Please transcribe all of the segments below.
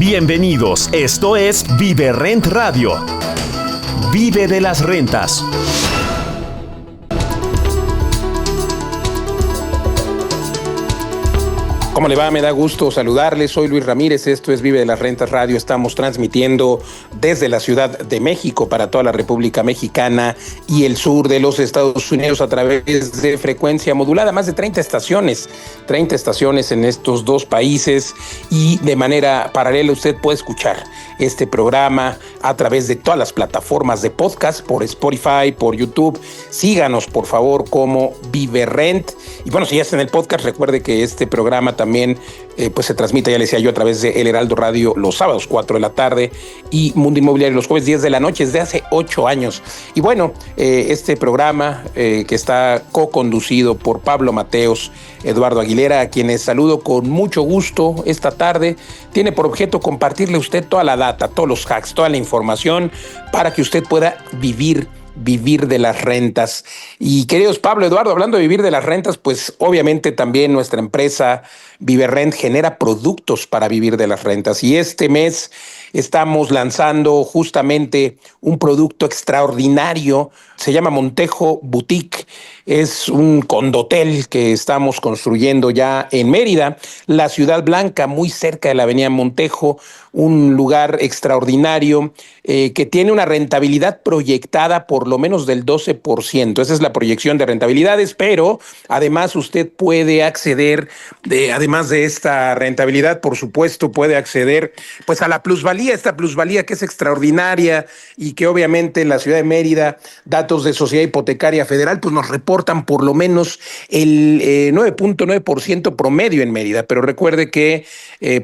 Bienvenidos, esto es Vive Rent Radio. Vive de las rentas. ¿Cómo le va? Me da gusto saludarles. Soy Luis Ramírez. Esto es Vive de las Rentas Radio. Estamos transmitiendo desde la Ciudad de México para toda la República Mexicana y el sur de los Estados Unidos a través de frecuencia modulada. Más de 30 estaciones en estos dos países, y de manera paralela usted puede escuchar este programa a través de todas las plataformas de podcast, por Spotify, por YouTube. Síganos, por favor, como Vive Rent. Y bueno, si ya está en el podcast, recuerde que este programa también pues se transmite, ya le decía yo, a través de El Heraldo Radio los sábados 4 de la tarde y Mundo Inmobiliario los jueves 10 de la noche, desde hace 8 años. Y bueno, este programa que está co-conducido por Pablo Mateos, Eduardo Aguilera, a quienes saludo con mucho gusto esta tarde, tiene por objeto compartirle a usted toda la data, todos los hacks, toda la información para que usted pueda vivir de las rentas. Y queridos Pablo, Eduardo, hablando de vivir de las rentas, pues obviamente también nuestra empresa ViveRent genera productos para vivir de las rentas. Y este mes estamos lanzando justamente un producto extraordinario, se llama Montejo Boutique. Es un condotel que estamos construyendo ya en Mérida, la Ciudad Blanca, muy cerca de la avenida Montejo, un lugar extraordinario que tiene una rentabilidad proyectada por lo menos del 12%. Esa es la proyección de rentabilidades, pero además usted puede acceder, además de esta rentabilidad, por supuesto, puede acceder pues a la plusvalía, esta plusvalía que es extraordinaria y que obviamente en la ciudad de Mérida, datos de Sociedad Hipotecaria Federal, pues nos reportan por lo menos el 9.9% promedio en Mérida, pero recuerde que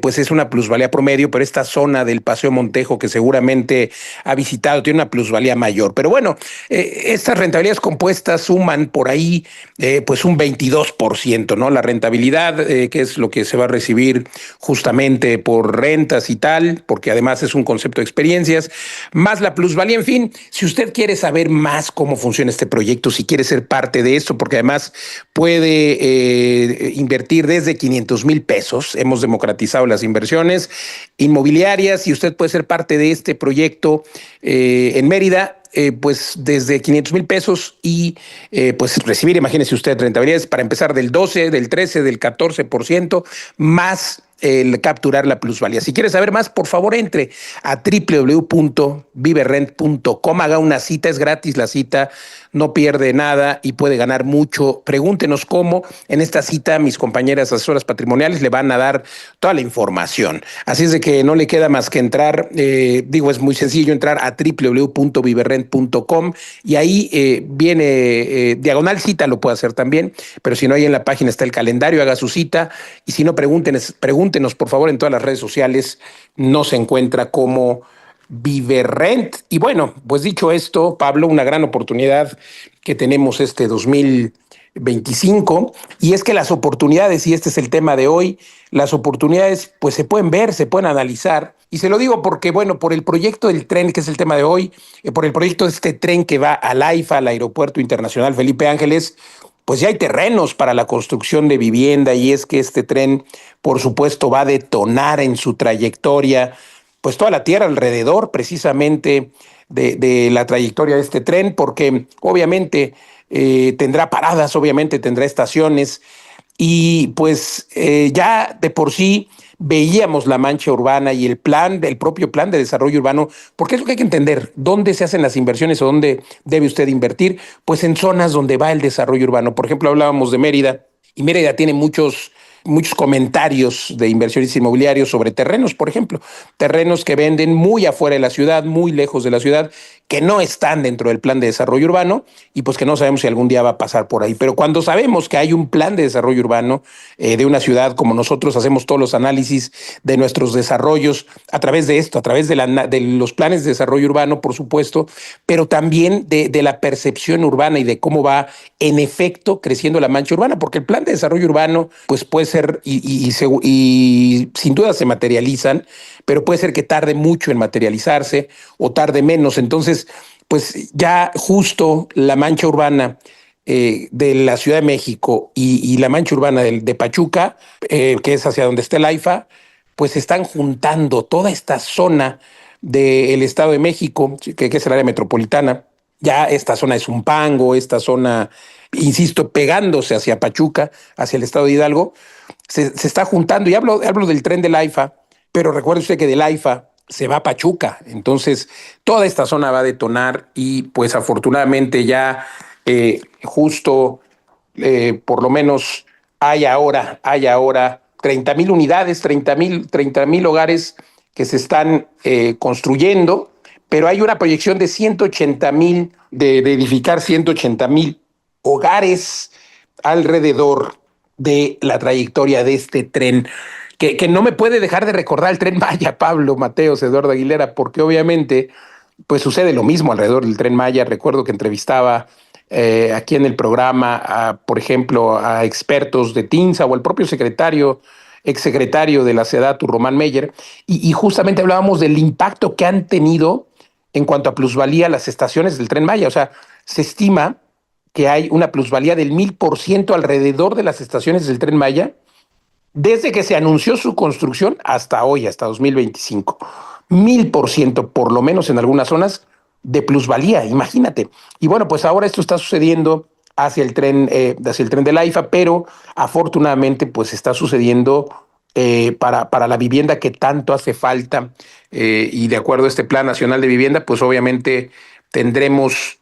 pues es una plusvalía promedio, pero esta zona del Paseo Montejo que seguramente ha visitado tiene una plusvalía mayor. Pero bueno, estas rentabilidades compuestas suman por ahí pues un 22%, ¿no? La rentabilidad, que es lo que se va a recibir justamente por rentas y tal, porque además es un concepto de experiencias, más la plusvalía. En fin, si usted quiere saber más cómo funciona este proyecto, si quiere ser parte de esto, porque además puede invertir desde 500,000 pesos, hemos democratizado las inversiones inmobiliarias y usted puede ser parte de este proyecto en Mérida, pues desde 500,000 pesos y pues recibir, imagínese usted, rentabilidades para empezar del 12, del 13, del 14%, más el capturar la plusvalía. Si quiere saber más, por favor, entre a www.viverent.com, haga una cita, es gratis la cita, no pierde nada y puede ganar mucho. Pregúntenos cómo. En esta cita mis compañeras asesoras patrimoniales le van a dar toda la información. Así es de que no le queda más que entrar, es muy sencillo entrar a www.viverent.com y ahí viene diagonal cita, lo puede hacer también, pero si no, ahí en la página está el calendario, haga su cita, y si no, pregúntenos por favor en todas las redes sociales, nos encuentra como ViveRent. Y bueno, pues dicho esto, Pablo, una gran oportunidad que tenemos este 2025, y es que las oportunidades, y este es el tema de hoy, las oportunidades pues se pueden ver, se pueden analizar, y se lo digo porque, bueno, por el proyecto del tren, que es el tema de hoy, por el proyecto de este tren que va al AIFA, al Aeropuerto Internacional Felipe Ángeles, pues ya hay terrenos para la construcción de vivienda, y es que este tren, por supuesto, va a detonar en su trayectoria pues toda la tierra alrededor precisamente de la trayectoria de este tren, porque obviamente tendrá paradas, obviamente tendrá estaciones, y pues ya de por sí veíamos la mancha urbana y el propio plan de desarrollo urbano, porque es lo que hay que entender: dónde se hacen las inversiones o dónde debe usted invertir, pues en zonas donde va el desarrollo urbano. Por ejemplo, hablábamos de Mérida, y Mérida tiene muchos comentarios de inversionistas inmobiliarios sobre terrenos, por ejemplo, terrenos que venden muy afuera de la ciudad, muy lejos de la ciudad, que no están dentro del plan de desarrollo urbano, y pues que no sabemos si algún día va a pasar por ahí. Pero cuando sabemos que hay un plan de desarrollo urbano de una ciudad, como nosotros hacemos todos los análisis de nuestros desarrollos a través de esto, a través de los planes de desarrollo urbano, por supuesto, pero también de la percepción urbana y de cómo va en efecto creciendo la mancha urbana, porque el plan de desarrollo urbano pues puede ser y sin duda se materializan, pero puede ser que tarde mucho en materializarse o tarde menos. Entonces, pues ya justo la mancha urbana de la Ciudad de México y la mancha urbana de Pachuca, que es hacia donde está el AIFA, pues se están juntando toda esta zona del Estado de México, que es el área metropolitana. Ya esta zona es Zumpango, esta zona, insisto, pegándose hacia Pachuca, hacia el estado de Hidalgo, se está juntando. Y hablo del tren del AIFA, pero recuerde usted que del AIFA se va a Pachuca. Entonces, toda esta zona va a detonar y pues afortunadamente ya justo por lo menos hay ahora 30,000 unidades, 30,000 hogares que se están construyendo, pero hay una proyección de 180,000, de edificar 180,000 hogares alrededor de la trayectoria de este tren, que no me puede dejar de recordar el Tren Maya, Pablo, Mateos, Eduardo Aguilera, porque obviamente pues sucede lo mismo alrededor del Tren Maya. Recuerdo que entrevistaba aquí en el programa, por ejemplo, a expertos de TINSA o al propio exsecretario de la SEDATU, Román Meyer, y justamente hablábamos del impacto que han tenido en cuanto a plusvalía las estaciones del Tren Maya. O sea, se estima que hay una plusvalía del 1,000% alrededor de las estaciones del Tren Maya desde que se anunció su construcción hasta hoy, hasta 2025. 1,000%, por lo menos en algunas zonas, de plusvalía, imagínate. Y bueno, pues ahora esto está sucediendo hacia el tren de la IFA, pero afortunadamente pues está sucediendo para la vivienda que tanto hace falta. Y de acuerdo a este Plan Nacional de Vivienda, pues obviamente tendremos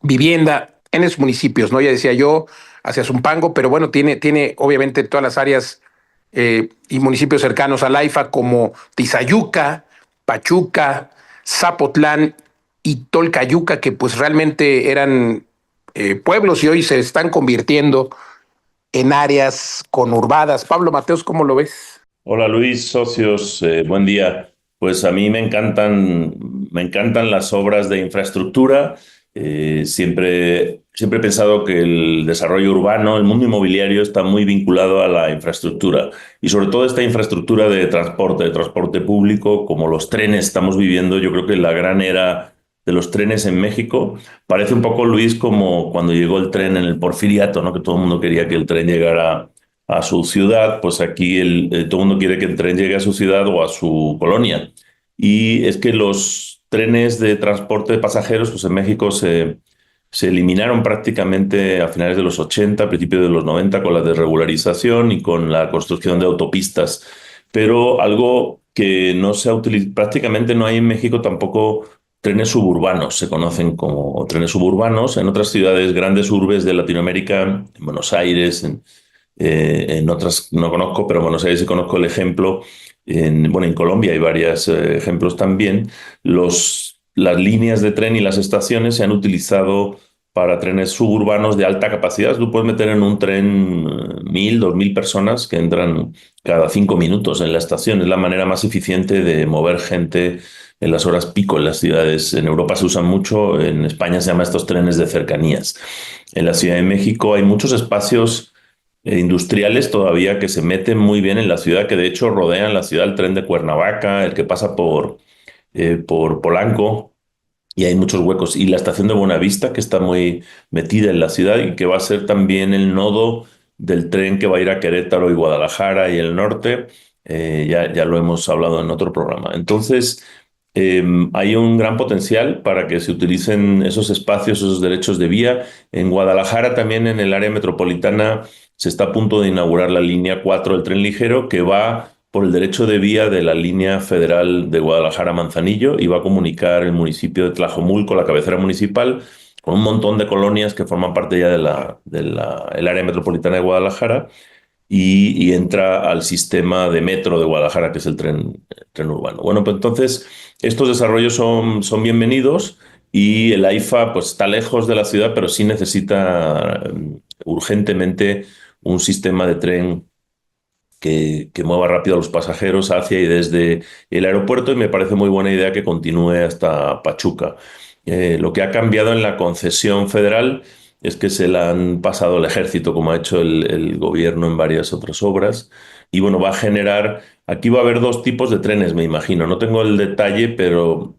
vivienda en esos municipios, ¿no? Ya decía yo, hacia Zumpango, pero bueno, tiene obviamente todas las áreas y municipios cercanos a la IFA como Tizayuca, Pachuca, Zapotlán y Tolcayuca, que pues realmente eran pueblos y hoy se están convirtiendo en áreas conurbadas. Pablo Mateos, ¿cómo lo ves? Hola Luis, socios, buen día. Pues a mí me encantan las obras de infraestructura. Siempre he pensado que el desarrollo urbano, el mundo inmobiliario está muy vinculado a la infraestructura y sobre todo esta infraestructura de transporte público, como los trenes estamos viviendo. Yo creo que la gran era de los trenes en México parece un poco, Luis, como cuando llegó el tren en el Porfiriato, ¿no? Que todo el mundo quería que el tren llegara a su ciudad. Pues aquí todo el mundo quiere que el tren llegue a su ciudad o a su colonia. Y es que los trenes de transporte de pasajeros, pues en México se eliminaron prácticamente a finales de los 80, a principios de los 90, con la desregularización y con la construcción de autopistas. Pero algo que no se ha utilizado, prácticamente no hay en México tampoco trenes suburbanos, se conocen como trenes suburbanos. En otras ciudades, grandes urbes de Latinoamérica, en Buenos Aires, en otras no conozco, pero en Buenos Aires sí conozco el ejemplo. En Colombia hay varios ejemplos también. Las líneas de tren y las estaciones se han utilizado para trenes suburbanos de alta capacidad. Tú puedes meter en un tren 1,000, 2,000 personas que entran cada 5 minutos en la estación. Es la manera más eficiente de mover gente en las horas pico en las ciudades. En Europa se usan mucho, en España se llama estos trenes de cercanías. En la Ciudad de México hay muchos espacios industriales todavía que se meten muy bien en la ciudad, que de hecho rodean la ciudad, el tren de Cuernavaca, el que pasa por Polanco, y hay muchos huecos. Y la estación de Buenavista, que está muy metida en la ciudad y que va a ser también el nodo del tren que va a ir a Querétaro y Guadalajara y el norte. Ya lo hemos hablado en otro programa. Entonces, hay un gran potencial para que se utilicen esos espacios, esos derechos de vía. En Guadalajara, también en el área metropolitana, se está a punto de inaugurar la línea 4 del tren ligero, que va por el derecho de vía de la línea federal de Guadalajara-Manzanillo y va a comunicar el municipio de Tlajomulco, la cabecera municipal, con un montón de colonias que forman parte ya el área metropolitana de Guadalajara, y entra al sistema de metro de Guadalajara, que es el tren urbano. Bueno, pues entonces estos desarrollos son bienvenidos, y el AIFA pues está lejos de la ciudad, pero sí necesita urgentemente un sistema de tren que mueva rápido a los pasajeros hacia y desde el aeropuerto, y me parece muy buena idea que continúe hasta Pachuca. Lo que ha cambiado en la concesión federal es que se la han pasado al ejército, como ha hecho el gobierno en varias otras obras. Y bueno, aquí va a haber dos tipos de trenes, me imagino. No tengo el detalle, pero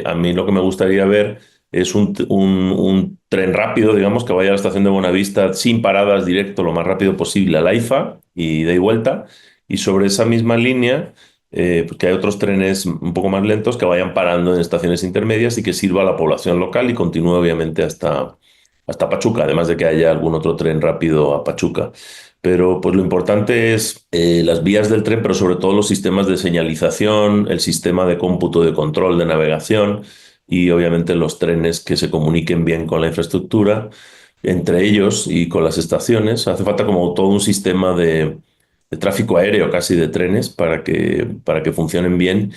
a mí lo que me gustaría ver es un tren rápido, digamos, que vaya a la estación de Buenavista sin paradas, directo lo más rápido posible a la IFA y de vuelta. Y sobre esa misma línea porque hay otros trenes un poco más lentos que vayan parando en estaciones intermedias y que sirva a la población local y continúe obviamente hasta Pachuca, además de que haya algún otro tren rápido a Pachuca. Pero pues lo importante es las vías del tren, pero sobre todo los sistemas de señalización, el sistema de cómputo de control de navegación y obviamente los trenes que se comuniquen bien con la infraestructura, entre ellos y con las estaciones. Hace falta como todo un sistema de tráfico aéreo casi de trenes para que funcionen bien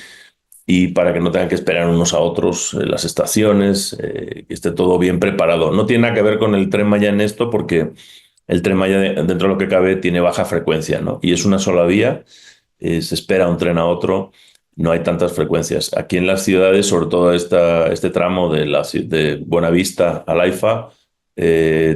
y para que no tengan que esperar unos a otros en las estaciones, que esté todo bien preparado. No tiene nada que ver con el Tren Maya en esto porque el Tren Maya, dentro de lo que cabe, tiene baja frecuencia, ¿no? Y es una sola vía, se espera un tren a otro, no hay tantas frecuencias. Aquí en las ciudades, sobre todo este tramo de Buenavista al AIFA,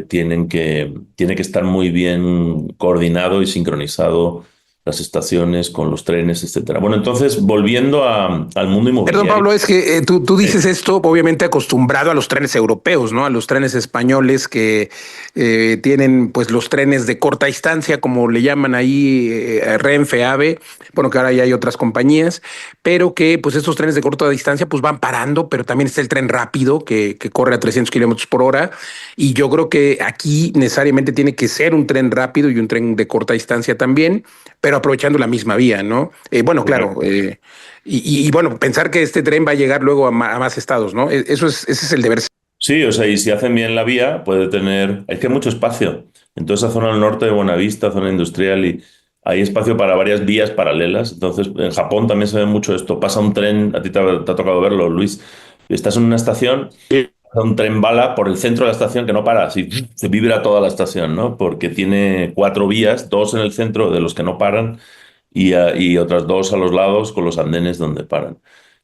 tiene que estar muy bien coordinado y sincronizado las estaciones con los trenes, etcétera. Bueno, entonces, volviendo al mundo Perdón, inmobiliario. Pablo, es que tú dices esto obviamente acostumbrado a los trenes europeos, ¿no? A los trenes españoles que tienen pues los trenes de corta distancia, como le llaman ahí Renfe, AVE, bueno, que ahora ya hay otras compañías, pero que pues estos trenes de corta distancia pues van parando, pero también está el tren rápido que corre a 300 kilómetros por hora y yo creo que aquí necesariamente tiene que ser un tren rápido y un tren de corta distancia también, pero aprovechando la misma vía, ¿no? Bueno, claro. Y bueno, pensar que este tren va a llegar luego a más estados, ¿no? Ese es el deber. Sí, o sea, y si hacen bien la vía, puede tener. Es que hay mucho espacio. En toda esa zona del norte de Buenavista, zona industrial, y hay espacio para varias vías paralelas. Entonces, en Japón también se ve mucho esto. Pasa un tren, a ti te ha tocado verlo, Luis. Estás en una estación, pasa un tren bala por el centro de la estación que no para, así se vibra toda la estación, ¿no? Porque tiene 4 vías, 2 en el centro de los que no paran y otras 2 a los lados con los andenes donde paran.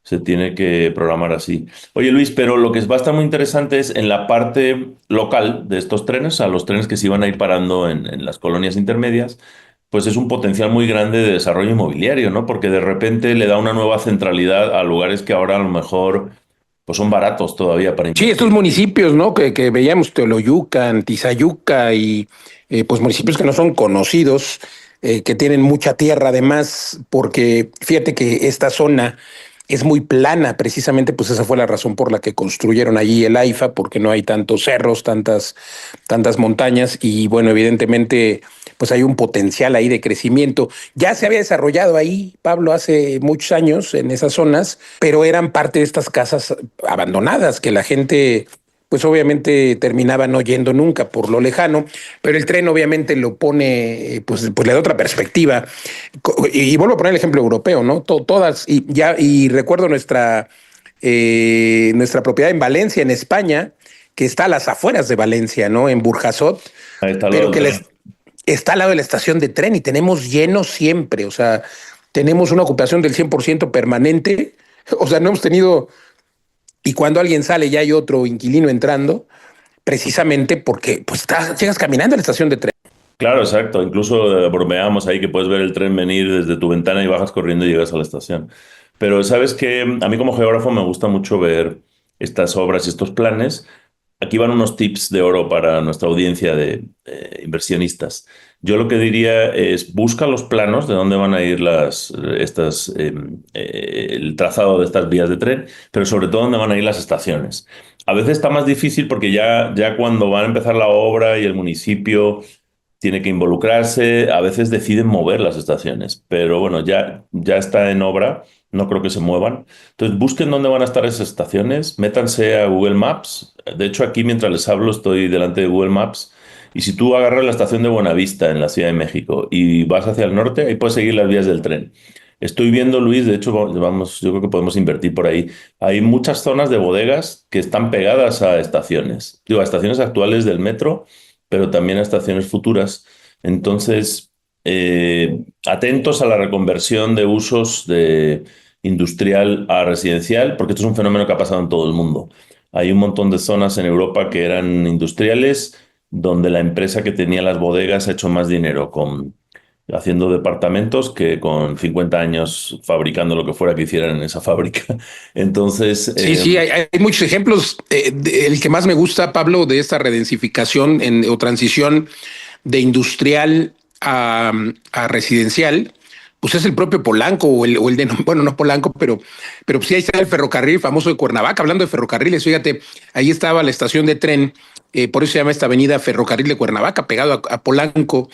Se tiene que programar así. Oye, Luis, pero lo que va a estar muy interesante es en la parte local de estos trenes, a los trenes que se iban a ir parando en las colonias intermedias, pues es un potencial muy grande de desarrollo inmobiliario, ¿no? Porque de repente le da una nueva centralidad a lugares que ahora a lo mejor pues son baratos todavía para Sí, estos invertir. municipios, ¿no? Que veíamos, Teoloyucan, Tizayuca y pues municipios que no son conocidos, que tienen mucha tierra además, porque fíjate que esta zona es muy plana, precisamente pues esa fue la razón por la que construyeron allí el AIFA, porque no hay tantos cerros, tantas montañas y bueno, evidentemente pues hay un potencial ahí de crecimiento. Ya se había desarrollado ahí, Pablo, hace muchos años en esas zonas, pero eran parte de estas casas abandonadas que la gente pues obviamente terminaba no yendo nunca por lo lejano, pero el tren obviamente lo pone, pues le da otra perspectiva. Y vuelvo a poner el ejemplo europeo, ¿no? Todas, y recuerdo nuestra propiedad en Valencia, en España, que está a las afueras de Valencia, ¿no? En Burjasot, Ahí está lo pero del que tren. está al lado de la estación de tren y tenemos lleno siempre, o sea, tenemos una ocupación del 100% permanente, o sea, no hemos tenido, y cuando alguien sale ya hay otro inquilino entrando, precisamente porque pues llegas caminando a la estación de tren. Claro, exacto. Incluso bromeamos ahí que puedes ver el tren venir desde tu ventana y bajas corriendo y llegas a la estación. Pero sabes que a mí como geógrafo me gusta mucho ver estas obras y estos planes. Aquí van unos tips de oro para nuestra audiencia de inversionistas. Yo lo que diría es busca los planos de dónde van a ir el trazado de estas vías de tren, pero sobre todo dónde van a ir las estaciones. A veces está más difícil porque ya cuando van a empezar la obra y el municipio tiene que involucrarse, a veces deciden mover las estaciones, pero bueno, ya está en obra, no creo que se muevan. Entonces busquen dónde van a estar esas estaciones, métanse a Google Maps. De hecho, aquí mientras les hablo estoy delante de Google Maps y si tú agarras la estación de Buenavista en la Ciudad de México y vas hacia el norte, ahí puedes seguir las vías del tren. Estoy viendo, Luis, de hecho, yo creo que podemos invertir por ahí. Hay muchas zonas de bodegas que están pegadas a estaciones, digo, a estaciones actuales del metro pero también a estaciones futuras. Entonces, atentos a la reconversión de usos de industrial a residencial, porque esto es un fenómeno que ha pasado en todo el mundo. Hay un montón de zonas en Europa que eran industriales, donde la empresa que tenía las bodegas ha hecho más dinero haciendo departamentos que con 50 años fabricando lo que fuera que hicieran en esa fábrica. Entonces, Sí, hay muchos ejemplos. El que más me gusta, Pablo, de esta redensificación o transición de industrial a residencial, pues es el propio Polanco bueno, no Polanco, pero sí ahí está el ferrocarril famoso de Cuernavaca. Hablando de ferrocarriles, fíjate, ahí estaba la estación de tren, por eso se llama esta avenida Ferrocarril de Cuernavaca, pegado a Polanco,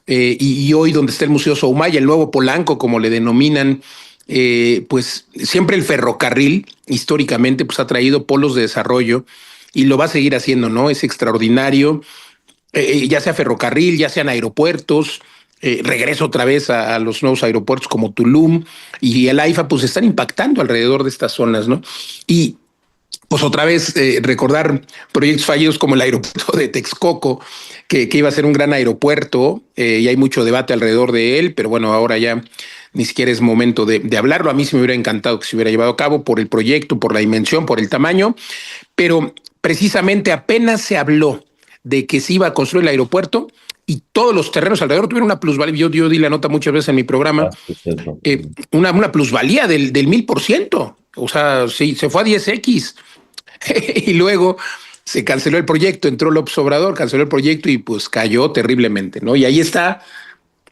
y hoy donde está el Museo Soumaya, el nuevo Polanco, como le denominan, pues siempre el ferrocarril, históricamente, pues ha traído polos de desarrollo y lo va a seguir haciendo, ¿no? Es extraordinario, ya sea ferrocarril, ya sean aeropuertos. Regreso otra vez a los nuevos aeropuertos como Tulum y el AIFA, pues están impactando alrededor de estas zonas, ¿no? Y pues otra vez recordar proyectos fallidos como el aeropuerto de Texcoco, que iba a ser un gran aeropuerto, y hay mucho debate alrededor de él, pero bueno, ahora ya ni siquiera es momento de hablarlo. A mí sí me hubiera encantado que se hubiera llevado a cabo por el proyecto, por la dimensión, por el tamaño, pero precisamente apenas se habló de que se iba a construir el aeropuerto y todos los terrenos alrededor tuvieron una plusvalía. Yo di la nota muchas veces en mi programa, Sí, es cierto. una plusvalía del 1000%. O sea, sí, se fue a 10x. Y luego se canceló el proyecto, entró López Obrador, canceló el proyecto y pues cayó terriblemente, ¿no? Y ahí está,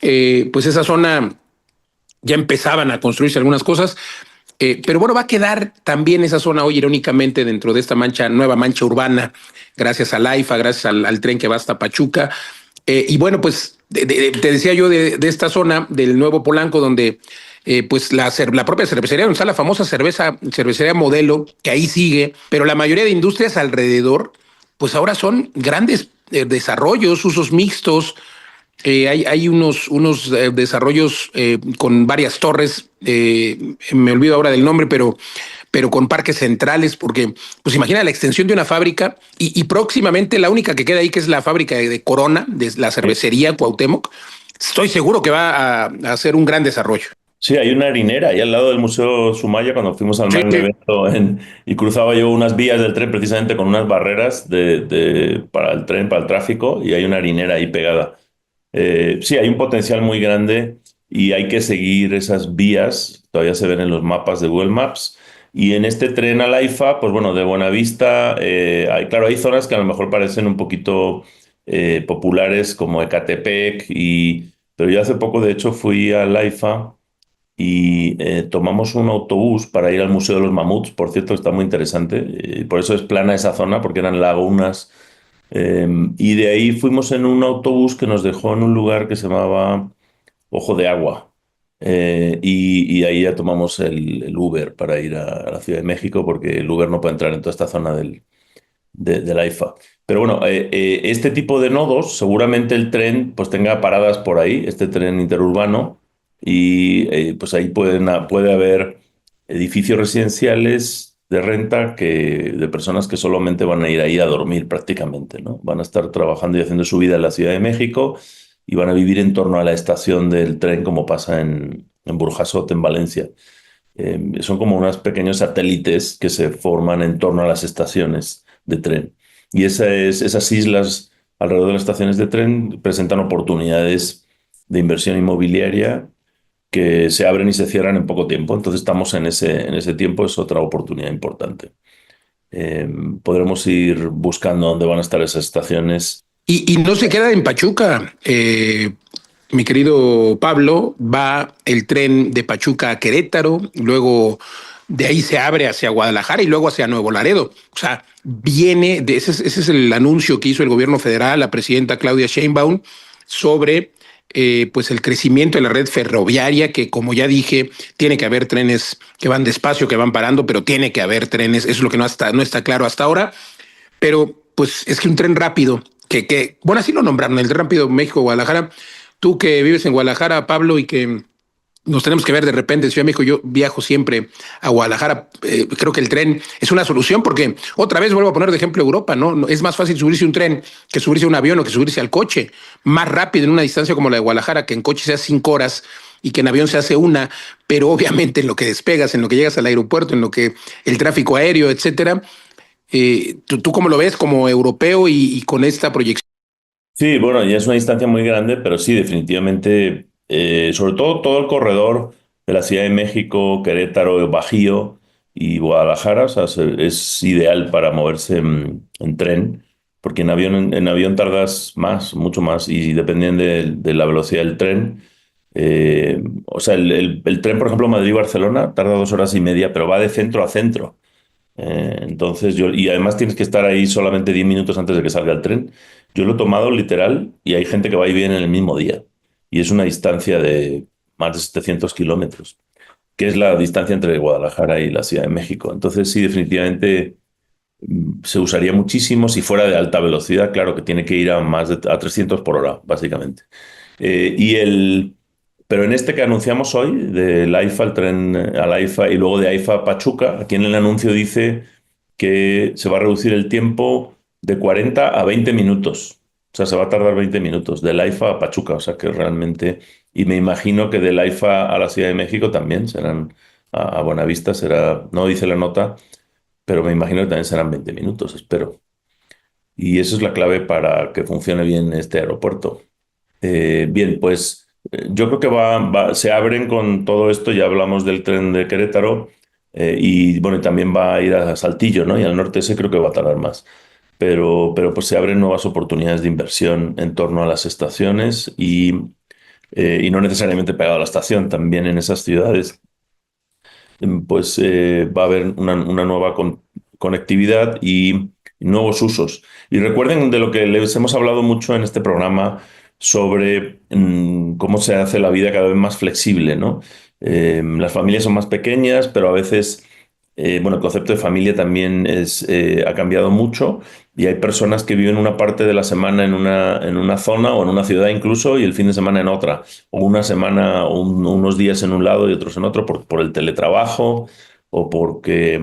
pues esa zona ya empezaban a construirse algunas cosas, pero bueno, va a quedar también esa zona hoy irónicamente dentro de esta nueva mancha urbana, gracias al AIFA, gracias al tren que va hasta Pachuca. Y bueno, pues te decía yo de esta zona del nuevo Polanco, donde pues la propia cervecería, donde está la famosa cervecería Modelo, que ahí sigue, pero la mayoría de industrias alrededor, pues ahora son grandes desarrollos, usos mixtos. Hay unos desarrollos con varias torres, me olvido ahora del nombre, pero con parques centrales, porque pues imagina la extensión de una fábrica y próximamente la única que queda ahí, que es la fábrica de Corona, de la cervecería Cuauhtémoc, estoy seguro que va a hacer un gran desarrollo. Sí, hay una harinera ahí al lado del Museo Sumaya cuando fuimos al Sí, un evento y cruzaba yo unas vías del tren precisamente con unas barreras para el tren, para el tráfico, y hay una harinera ahí pegada. Sí, hay un potencial muy grande y hay que seguir esas vías, todavía se ven en los mapas de Google Maps. Y en este tren al AIFA, pues bueno, de Buenavista, claro, hay zonas que a lo mejor parecen un poquito populares como Ecatepec, pero yo hace poco de hecho fui al AIFA y tomamos un autobús para ir al Museo de los Mamuts, por cierto, está muy interesante, por eso es plana esa zona, porque eran lagunas, y de ahí fuimos en un autobús que nos dejó en un lugar que se llamaba Ojo de Agua, y ahí ya tomamos el Uber para ir a la Ciudad de México, porque el Uber no puede entrar en toda esta zona del AIFA. Pero bueno, este tipo de nodos, seguramente el tren pues tenga paradas por ahí, este tren interurbano, y pues ahí puede haber edificios residenciales de renta de personas que solamente van a ir ahí a dormir prácticamente, ¿no? Van a estar trabajando y haciendo su vida en la Ciudad de México y van a vivir en torno a la estación del tren, como pasa en Burjasot, en Valencia. Son como unos pequeños satélites que se forman en torno a las estaciones de tren. Y esas islas alrededor de las estaciones de tren presentan oportunidades de inversión inmobiliaria que se abren y se cierran en poco tiempo. Entonces estamos en ese tiempo, es otra oportunidad importante. Podremos ir buscando dónde van a estar esas estaciones. Y no se queda en Pachuca. Mi querido Pablo, va el tren de Pachuca a Querétaro, luego de ahí se abre hacia Guadalajara y luego hacia Nuevo Laredo. O sea, ese es el anuncio que hizo el gobierno federal, la presidenta Claudia Sheinbaum, sobre pues el crecimiento de la red ferroviaria, que como ya dije, tiene que haber trenes que van despacio, que van parando, pero tiene que haber trenes, eso es lo que no está claro hasta ahora, pero pues es que un tren rápido, bueno, así lo nombraron, el tren rápido México-Guadalajara. Tú que vives en Guadalajara, Pablo, y que nos tenemos que ver de repente en Ciudad de México, yo viajo siempre a Guadalajara, creo que el tren es una solución porque otra vez vuelvo a poner de ejemplo Europa, ¿no? Es más fácil subirse un tren que subirse a un avión o que subirse al coche, más rápido en una distancia como la de Guadalajara, que en coche sea 5 horas y que en avión se hace una, pero obviamente en lo que despegas, en lo que llegas al aeropuerto, en lo que el tráfico aéreo, etcétera. ¿Tú cómo lo ves como europeo y con esta proyección? Sí, bueno, ya es una distancia muy grande, pero sí, definitivamente, sobre todo el corredor de la Ciudad de México, Querétaro, Bajío y Guadalajara, o sea, es ideal para moverse en tren, porque en avión tardas más, mucho más, y dependiendo de la velocidad del tren, O sea, el tren, por ejemplo, Madrid-Barcelona tarda 2 horas y media, pero va de centro a centro. Entonces y además tienes que estar ahí solamente 10 minutos antes de que salga el tren. Yo lo he tomado literal y hay gente que va y viene en el mismo día. Y es una distancia de más de 700 kilómetros, que es la distancia entre Guadalajara y la Ciudad de México. Entonces sí, definitivamente se usaría muchísimo si fuera de alta velocidad. Claro que tiene que ir a 300 por hora, básicamente. Eh, y el, pero en este que anunciamos hoy, del AIFA, el tren al AIFA y luego de AIFA a Pachuca, aquí en el anuncio dice que se va a reducir el tiempo de 40 a 20 minutos. O sea, se va a tardar 20 minutos del AIFA a Pachuca. O sea, que realmente... Y me imagino que del AIFA a la Ciudad de México también serán a Buenavista, será, no dice la nota, pero me imagino que también serán 20 minutos, espero. Y eso es la clave para que funcione bien este aeropuerto. Bien, pues yo creo que se abren con todo esto, ya hablamos del tren de Querétaro, y bueno, y también va a ir a Saltillo, ¿no? Y al norte ese creo que va a tardar más. Pero pues se abren nuevas oportunidades de inversión en torno a las estaciones y no necesariamente pegado a la estación, también en esas ciudades pues va a haber una nueva conectividad y nuevos usos. Y recuerden de lo que les hemos hablado mucho en este programa sobre cómo se hace la vida cada vez más flexible, ¿no? Las familias son más pequeñas, pero a veces, bueno, el concepto de familia también ha cambiado mucho y hay personas que viven una parte de la semana en una zona o en una ciudad incluso y el fin de semana en otra, o una semana, unos días en un lado y otros en otro por el teletrabajo o porque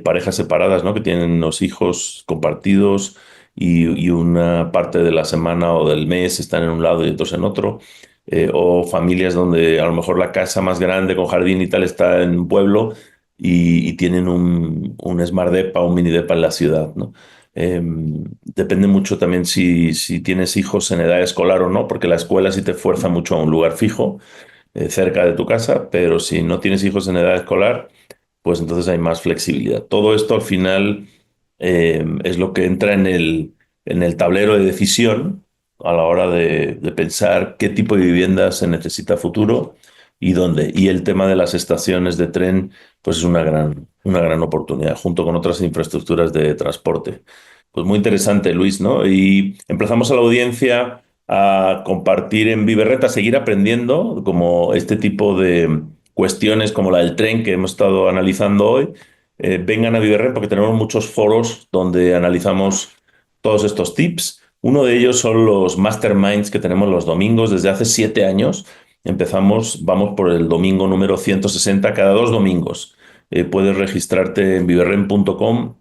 parejas separadas, ¿no? Que tienen los hijos compartidos y una parte de la semana o del mes están en un lado y otros en otro. O familias donde a lo mejor la casa más grande con jardín y tal está en un pueblo y tienen un Smart Depa, un mini depa en la ciudad, ¿no? Depende mucho también si tienes hijos en edad escolar o no, porque la escuela sí te fuerza mucho a un lugar fijo, cerca de tu casa, pero si no tienes hijos en edad escolar, pues entonces hay más flexibilidad. Todo esto al final es lo que entra en el tablero de decisión a la hora de pensar qué tipo de vivienda se necesita a futuro y dónde. Y el tema de las estaciones de tren, pues es una gran oportunidad, junto con otras infraestructuras de transporte. Pues muy interesante, Luis, ¿no? Y emplazamos a la audiencia a compartir en Viverret, a seguir aprendiendo como este tipo de cuestiones como la del tren que hemos estado analizando hoy. Vengan a Viverret porque tenemos muchos foros donde analizamos todos estos tips. Uno de ellos son los masterminds que tenemos los domingos desde hace 7 años. Vamos por el domingo número 160 cada 2 domingos. Puedes registrarte en viverren.com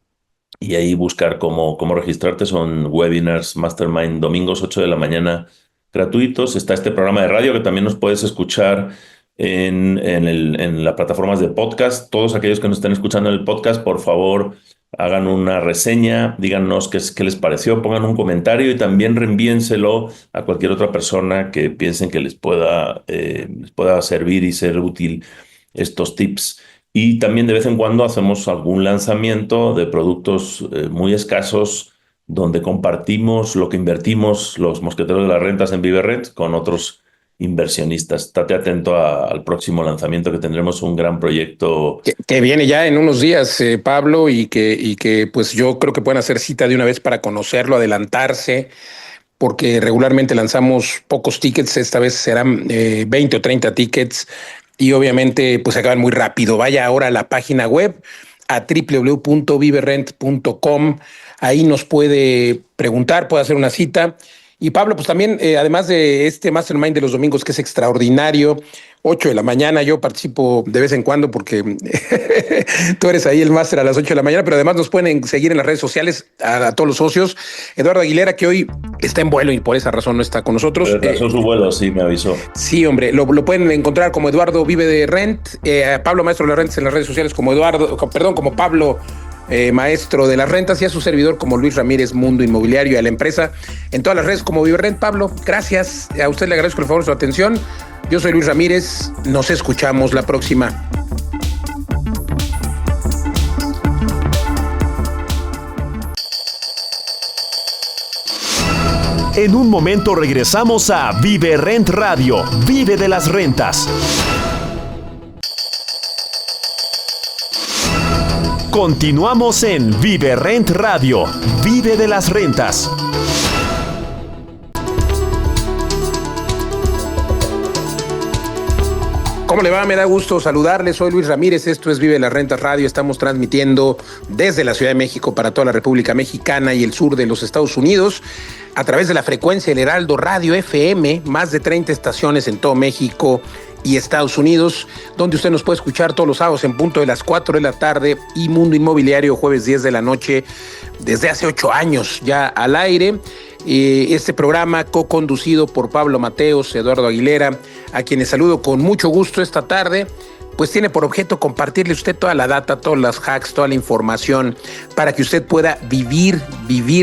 y ahí buscar cómo registrarte. Son webinars mastermind domingos 8 de la mañana gratuitos. Está este programa de radio que también nos puedes escuchar en las plataformas de podcast. Todos aquellos que nos estén escuchando en el podcast, por favor, hagan una reseña, díganos qué les pareció, pongan un comentario y también reenvíenselo a cualquier otra persona que piensen que les pueda servir y ser útil estos tips. Y también de vez en cuando hacemos algún lanzamiento de productos muy escasos donde compartimos lo que invertimos los mosqueteros de las rentas en Viverret con otros inversionistas. Estate atento al próximo lanzamiento que tendremos un gran proyecto. Que viene ya en unos días, Pablo, y que pues yo creo que pueden hacer cita de una vez para conocerlo, adelantarse, porque regularmente lanzamos pocos tickets, esta vez serán 20 o 30 tickets y obviamente pues se acaban muy rápido. Vaya ahora a la página web a www.viverrent.com, ahí nos puede preguntar, puede hacer una cita. Y Pablo, pues también, además de este Mastermind de los domingos, que es extraordinario, 8 de la mañana, yo participo de vez en cuando porque tú eres ahí el máster a las 8 de la mañana, pero además nos pueden seguir en las redes sociales a todos los socios. Eduardo Aguilera, que hoy está en vuelo y por esa razón no está con nosotros. Retrasó su vuelo, sí, me avisó. Sí, hombre, lo pueden encontrar como Eduardo Vive de Rent, Pablo Maestro de las Rentas en las redes sociales como como Pablo Maestro de las Rentas, y a su servidor como Luis Ramírez, Mundo Inmobiliario, y a la empresa en todas las redes como Viverrent. Pablo, gracias. A usted le agradezco el favor de su atención. Yo soy Luis Ramírez. Nos escuchamos la próxima. En un momento regresamos a Vive Rent Radio. Vive de las rentas. Continuamos en Vive Rent Radio. Vive de las rentas. ¿Cómo le va? Me da gusto saludarles. Soy Luis Ramírez. Esto es Vive las Rentas Radio. Estamos transmitiendo desde la Ciudad de México para toda la República Mexicana y el sur de los Estados Unidos a través de la frecuencia del Heraldo Radio FM, más de 30 estaciones en todo México y Estados Unidos, donde usted nos puede escuchar todos los sábados en punto de las 4 de la tarde y Mundo Inmobiliario jueves 10 de la noche, desde hace 8 años ya al aire. Este programa co-conducido por Pablo Mateos, Eduardo Aguilera, a quienes saludo con mucho gusto esta tarde, pues tiene por objeto compartirle usted toda la data, todas las hacks, toda la información para que usted pueda vivir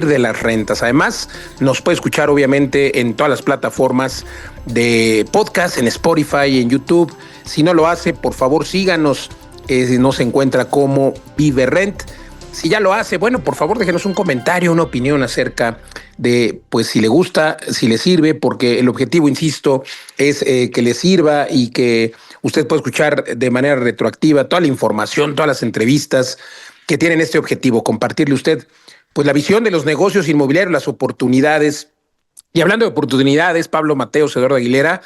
de las rentas. Además, nos puede escuchar obviamente en todas las plataformas de podcast, en Spotify, en YouTube. Si no lo hace, por favor síganos, nos encuentra como Vive Rent. Si ya lo hace, bueno, por favor déjenos un comentario, una opinión acerca de, pues, si le gusta, si le sirve, porque el objetivo, insisto, es que le sirva y que usted pueda escuchar de manera retroactiva toda la información, todas las entrevistas que tienen este objetivo, compartirle usted, pues, la visión de los negocios inmobiliarios, las oportunidades. Y hablando de oportunidades, Pablo Mateos, Eduardo Aguilera,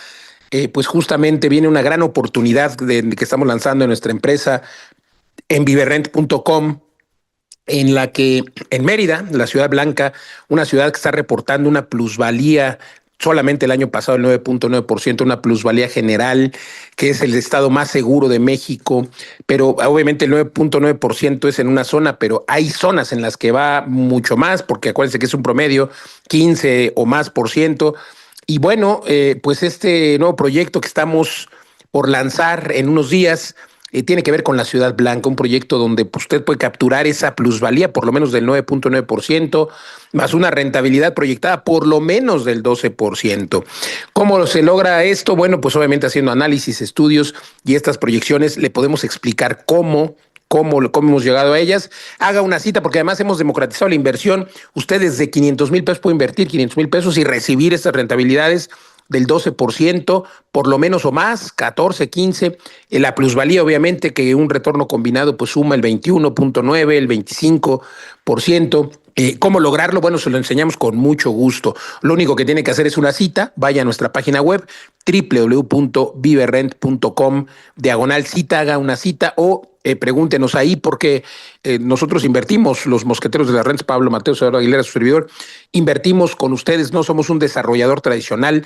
pues justamente viene una gran oportunidad que estamos lanzando en nuestra empresa en viverrent.com, en la que en Mérida, la Ciudad Blanca, una ciudad que está reportando una plusvalía solamente el año pasado el 9.9%, una plusvalía general, que es el estado más seguro de México, pero obviamente el 9.9% es en una zona, pero hay zonas en las que va mucho más, porque acuérdense que es un promedio, 15 o más por ciento. Y bueno, pues este nuevo proyecto que estamos por lanzar en unos días tiene que ver con la Ciudad Blanca, un proyecto donde pues, usted puede capturar esa plusvalía por lo menos del 9.9%, más una rentabilidad proyectada por lo menos del 12%. ¿Cómo se logra esto? Bueno, pues obviamente haciendo análisis, estudios y estas proyecciones le podemos explicar cómo hemos llegado a ellas. Haga una cita, porque además hemos democratizado la inversión. Usted desde 500 mil pesos puede invertir 500 mil pesos y recibir estas rentabilidades del 12%, por lo menos o más, 14, 15. La plusvalía, obviamente, que un retorno combinado pues suma el 21.9, el 25%. ¿Cómo lograrlo? Bueno, se lo enseñamos con mucho gusto. Lo único que tiene que hacer es una cita. Vaya a nuestra página web www.viverrent.com/cita, haga una cita o pregúntenos ahí, porque nosotros invertimos, los mosqueteros de las rentas, Pablo Mateos, Eduardo Aguilera, su servidor, invertimos con ustedes, no somos un desarrollador tradicional.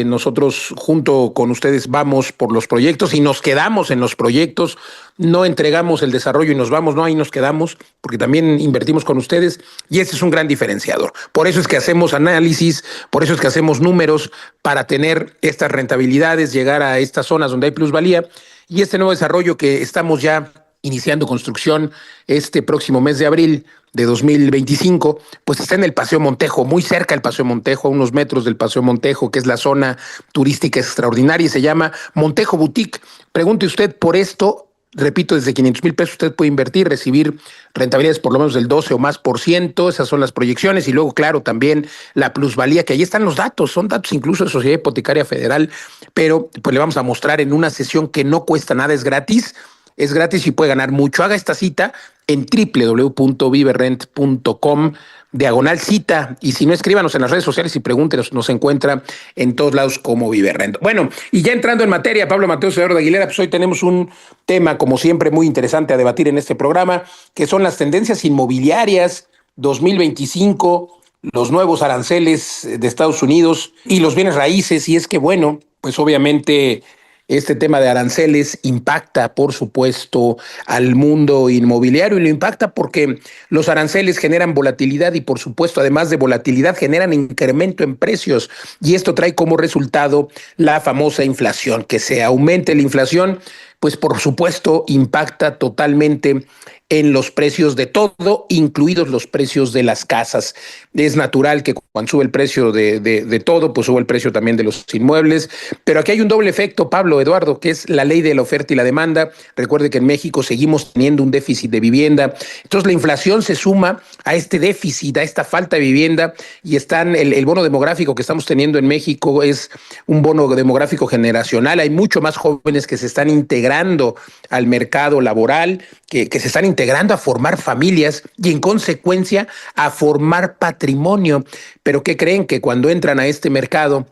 Nosotros junto con ustedes vamos por los proyectos y nos quedamos en los proyectos, no entregamos el desarrollo y nos vamos, no, ahí nos quedamos, porque también invertimos con ustedes y ese es un gran diferenciador. Por eso es que hacemos análisis, por eso es que hacemos números para tener estas rentabilidades, llegar a estas zonas donde hay plusvalía. Y este nuevo desarrollo que estamos ya iniciando construcción este próximo mes de abril de 2025, pues está en el Paseo Montejo, muy cerca del Paseo Montejo, a unos metros del Paseo Montejo, que es la zona turística extraordinaria y se llama Montejo Boutique. Pregunte usted por esto. Repito, desde 500 mil pesos usted puede invertir, recibir rentabilidades por lo menos del 12 o más por ciento, esas son las proyecciones, y luego, claro, también la plusvalía, que ahí están los datos, son datos incluso de Sociedad Hipotecaria Federal, pero pues le vamos a mostrar en una sesión que no cuesta nada, es gratis y puede ganar mucho. Haga esta cita en www.viverrent.com/cita, y si no, escríbanos en las redes sociales y pregúntenos, nos encuentra en todos lados como Viverrent. Bueno, y ya entrando en materia, Pablo Mateos, Eduardo Aguilera, pues hoy tenemos un tema, como siempre, muy interesante a debatir en este programa, que son las tendencias inmobiliarias 2025, los nuevos aranceles de Estados Unidos y los bienes raíces. Y es que, bueno, pues obviamente este tema de aranceles impacta, por supuesto, al mundo inmobiliario, y lo impacta porque los aranceles generan volatilidad y, por supuesto, además de volatilidad, generan incremento en precios. Y esto trae como resultado la famosa inflación. Que se aumente la inflación, pues por supuesto impacta totalmente en los precios de todo, incluidos los precios de las casas. Es natural que cuando sube el precio de todo, pues sube el precio también de los inmuebles. Pero aquí hay un doble efecto, Pablo, Eduardo, que es la ley de la oferta y la demanda. Recuerde que en México seguimos teniendo un déficit de vivienda. Entonces la inflación se suma a este déficit, a esta falta de vivienda, y el bono demográfico que estamos teniendo en México es un bono demográfico generacional. Hay mucho más jóvenes que se están integrando al mercado laboral, que se están integrando a formar familias y en consecuencia a formar patrimonio. Pero ¿qué creen? Que cuando entran a este mercado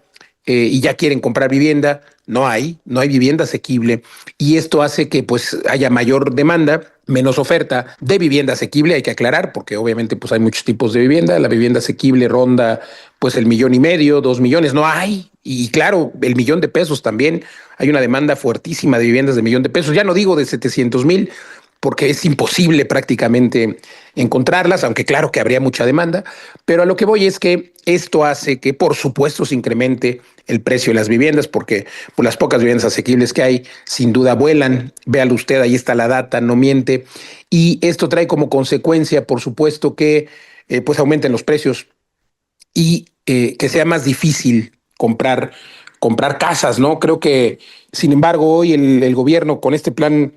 y ya quieren comprar vivienda, no hay vivienda asequible, y esto hace que pues haya mayor demanda, menos oferta de vivienda asequible. Hay que aclarar, porque obviamente pues hay muchos tipos de vivienda. La vivienda asequible ronda pues el 1.500.000, 2 millones, no hay. Y claro, el 1.000.000 pesos también. Hay una demanda fuertísima de viviendas de 1.000.000 pesos. Ya no digo de 700,000, porque es imposible prácticamente encontrarlas, aunque claro que habría mucha demanda. Pero a lo que voy es que esto hace que, por supuesto, se incremente el precio de las viviendas, porque pues, las pocas viviendas asequibles que hay, sin duda vuelan. Véalo usted, ahí está la data, no miente. Y esto trae como consecuencia, por supuesto, que pues aumenten los precios y que sea más difícil comprar casas, ¿no? Creo que, sin embargo, hoy el gobierno con este plan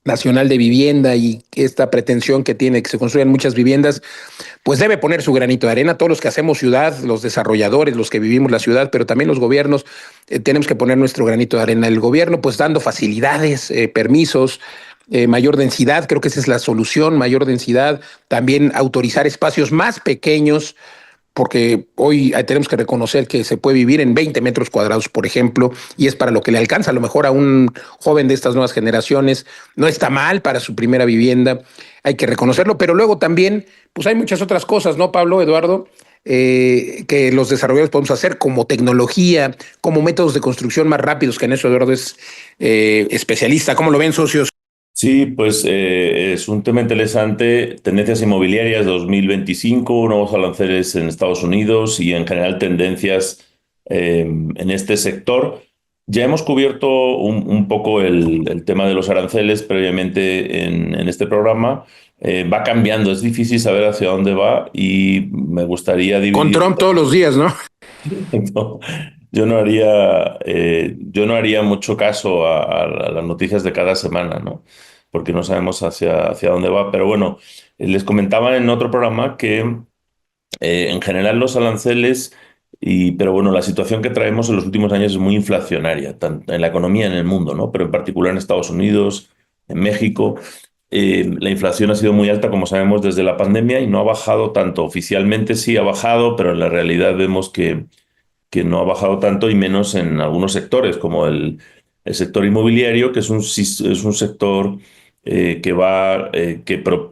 nacional de vivienda y esta pretensión que tiene que se construyan muchas viviendas, pues debe poner su granito de arena. Todos los que hacemos ciudad, los desarrolladores, los que vivimos la ciudad, pero también los gobiernos, tenemos que poner nuestro granito de arena. El gobierno pues dando facilidades, permisos, mayor densidad, creo que esa es la solución, mayor densidad, también autorizar espacios más pequeños, porque hoy tenemos que reconocer que se puede vivir en 20 metros cuadrados, por ejemplo, y es para lo que le alcanza a lo mejor a un joven de estas nuevas generaciones. No está mal para su primera vivienda, hay que reconocerlo, pero luego también, pues hay muchas otras cosas, ¿no, Pablo, Eduardo? Que los desarrolladores podemos hacer como tecnología, como métodos de construcción más rápidos, que en eso Eduardo es especialista. ¿Cómo lo ven, socios? Sí, pues es un tema interesante. Tendencias inmobiliarias 2025, nuevos aranceles en Estados Unidos y en general tendencias en este sector. Ya hemos cubierto un poco el tema de los aranceles previamente en este programa. Va cambiando, es difícil saber hacia dónde va y me gustaría Con dividir. Trump todos los días, ¿no? No, yo no haría mucho caso a las noticias de cada semana, ¿no? Porque no sabemos hacia dónde va. Pero bueno, les comentaba en otro programa que en general los aranceles, pero bueno, la situación que traemos en los últimos años es muy inflacionaria, tanto en la economía en el mundo, ¿no? Pero en particular en Estados Unidos, en México. La inflación ha sido muy alta, como sabemos, desde la pandemia y no ha bajado tanto. Oficialmente sí ha bajado, pero en la realidad vemos que no ha bajado tanto y menos en algunos sectores, como el sector inmobiliario, que es un sector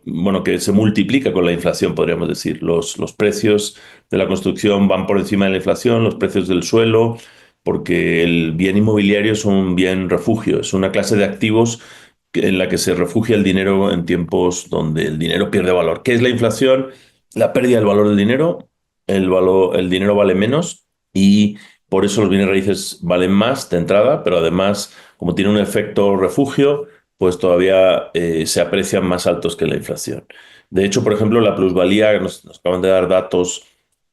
bueno, que se multiplica con la inflación, podríamos decir. Los precios de la construcción van por encima de la inflación, los precios del suelo, porque el bien inmobiliario es un bien refugio, es una clase de activos en la que se refugia el dinero en tiempos donde el dinero pierde valor. ¿Qué es la inflación? La pérdida del valor del dinero. El dinero vale menos y por eso los bienes raíces valen más de entrada, pero además, como tiene un efecto refugio, pues todavía se aprecian más altos que la inflación. De hecho, por ejemplo, la plusvalía, nos acaban de dar datos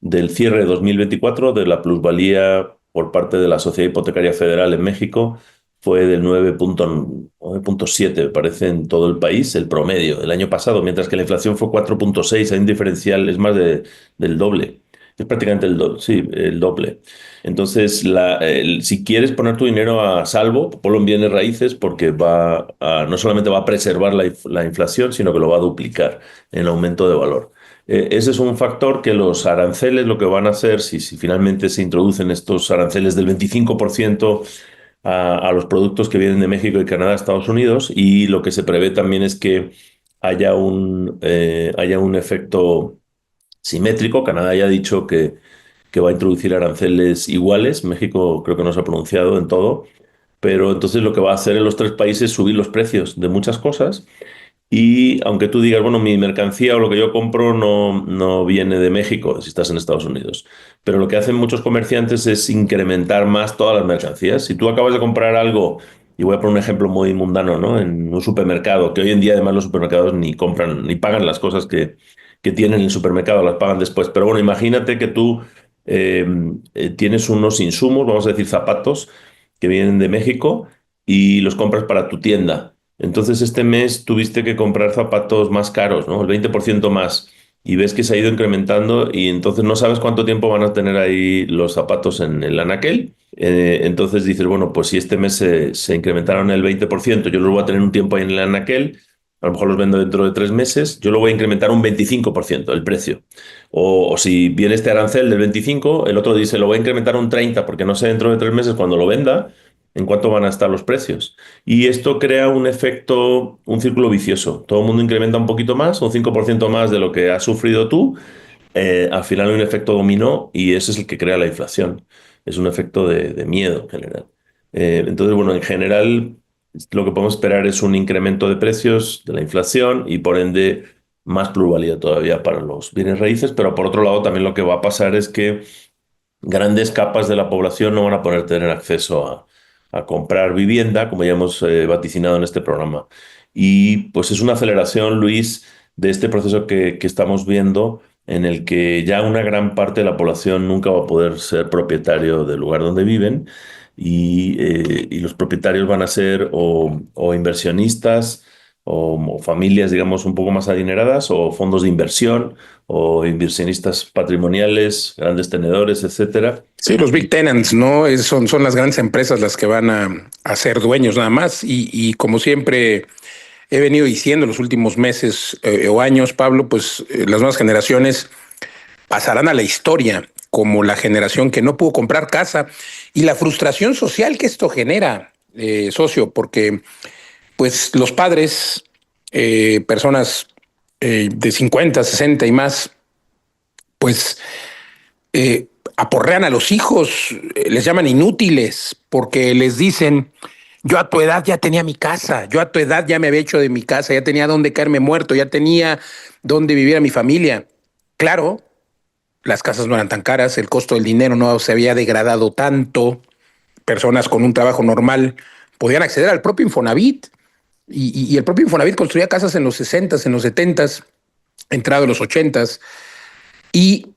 del cierre de 2024, de la plusvalía por parte de la Sociedad Hipotecaria Federal en México, fue del 9.7, me parece, en todo el país, el promedio del año pasado, mientras que la inflación fue 4.6, hay un diferencial, es más del doble. Es prácticamente el doble, sí, el doble. Entonces, si quieres poner tu dinero a salvo, ponlo en bienes raíces porque no solamente va a preservar la inflación, sino que lo va a duplicar en el aumento de valor. Ese es un factor que los aranceles lo que van a hacer, si finalmente se introducen estos aranceles del 25% a los productos que vienen de México y Canadá a Estados Unidos, y lo que se prevé también es que haya un efecto simétrico. Canadá ya ha dicho que va a introducir aranceles iguales. México creo que no se ha pronunciado en todo, pero entonces lo que va a hacer en los tres países es subir los precios de muchas cosas. Y aunque tú digas, bueno, mi mercancía o lo que yo compro no viene de México, si estás en Estados Unidos, pero lo que hacen muchos comerciantes es incrementar más todas las mercancías. Si tú acabas de comprar algo Y voy a poner un ejemplo muy mundano, ¿no? En un supermercado, que hoy en día además los supermercados ni compran, ni pagan las cosas que tienen en el supermercado, las pagan después. Pero bueno, imagínate que tú eh, tienes unos insumos, vamos a decir zapatos, que vienen de México y los compras para tu tienda. Entonces este mes tuviste que comprar zapatos más caros, ¿no? El 20% más. Y ves que se ha ido incrementando y entonces no sabes cuánto tiempo van a tener ahí los zapatos en el anaquel. Entonces dices, bueno, pues si este mes se incrementaron el 20%, yo los voy a tener un tiempo ahí en el anaquel, a lo mejor los vendo dentro de 3 meses, yo lo voy a incrementar un 25% el precio. O si viene este arancel del 25, el otro dice, lo voy a incrementar un 30, porque no sé dentro de 3 meses cuando lo venda en cuánto van a estar los precios. Y esto crea un efecto, un círculo vicioso. Todo el mundo incrementa un poquito más, un 5% más de lo que has sufrido tú. Al final hay un efecto dominó y ese es el que crea la inflación. Es un efecto de miedo en general. Entonces, bueno, en general lo que podemos esperar es un incremento de precios de la inflación y por ende más pluralidad todavía para los bienes raíces, pero por otro lado también lo que va a pasar es que grandes capas de la población no van a poder tener acceso a comprar vivienda, como ya hemos vaticinado en este programa. Y pues es una aceleración, Luis, de este proceso que estamos viendo en el que ya una gran parte de la población nunca va a poder ser propietario del lugar donde viven y los propietarios van a ser o inversionistas o familias, digamos, un poco más adineradas o fondos de inversión o inversionistas patrimoniales, grandes tenedores, etcétera. Sí, los big tenants, ¿no? Son las grandes empresas las que van a ser dueños nada más. Y como siempre he venido diciendo los últimos meses o años, Pablo, pues las nuevas generaciones pasarán a la historia como la generación que no pudo comprar casa y la frustración social que esto genera, socio, porque pues los padres, personas de 50, 60 y más, pues aporrean a los hijos, les llaman inútiles porque les dicen, yo a tu edad ya tenía mi casa, yo a tu edad ya me había hecho de mi casa, ya tenía dónde caerme muerto, ya tenía dónde vivir a mi familia. Claro, las casas no eran tan caras, el costo del dinero no se había degradado tanto, personas con un trabajo normal podían acceder al propio Infonavit y el propio Infonavit construía casas en los 60s, en los 70s, entrado en los 80s y